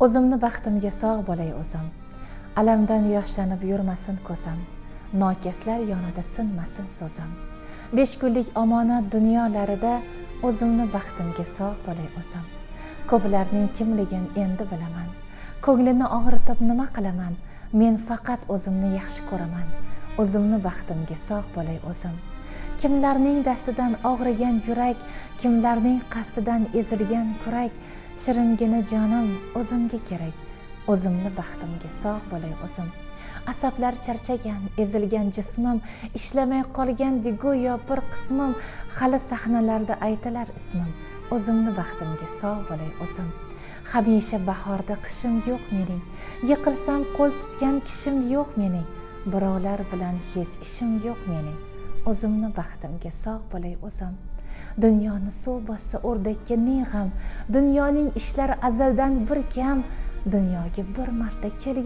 O'zimni baxtimga sog' bo'lay o'zim. Alamdan yoshlanib yurmasin ko'zim. Nokaslar yonida sinmasin so'zim. 5 kunlik omonat dunyolarida o'zimni baxtimga sog' bo'lay o'zim. Ko'plarning kimligin endi bilaman. Ko'nglini og'ritib nima qilaman? Men faqat o'zimni yaxshi ko'raman. O'zimni baxtimga sog' bo'lay o'zim. Kimlarning dastidan og'rigan yurak, kimlarning qasdidan ezilgan kurak, shiringina jonim o'zimga kerak. O'zimni baxtimga sog' bo'lay o'zim. Asablar charchagan, ezilgan jismim, ishlamay qolgandek go'yo bir qismim, hali sahnalarda aytilar ismim. O'zimni baxtimga sog' bo'lay o'zim. Hamisha bahorda qishim yo'q mening, yiqilsam qo'l tutgan kishim yo'q mening, birovlar bilan hech ishim yo'q mening. O'zimni baxtimga sog' bo'lay o'zim. Dunyoni suv bossa o'rdakka ne g'am, dunyoning ishlari azaldan bir kam, dunyoga bir marta kelgan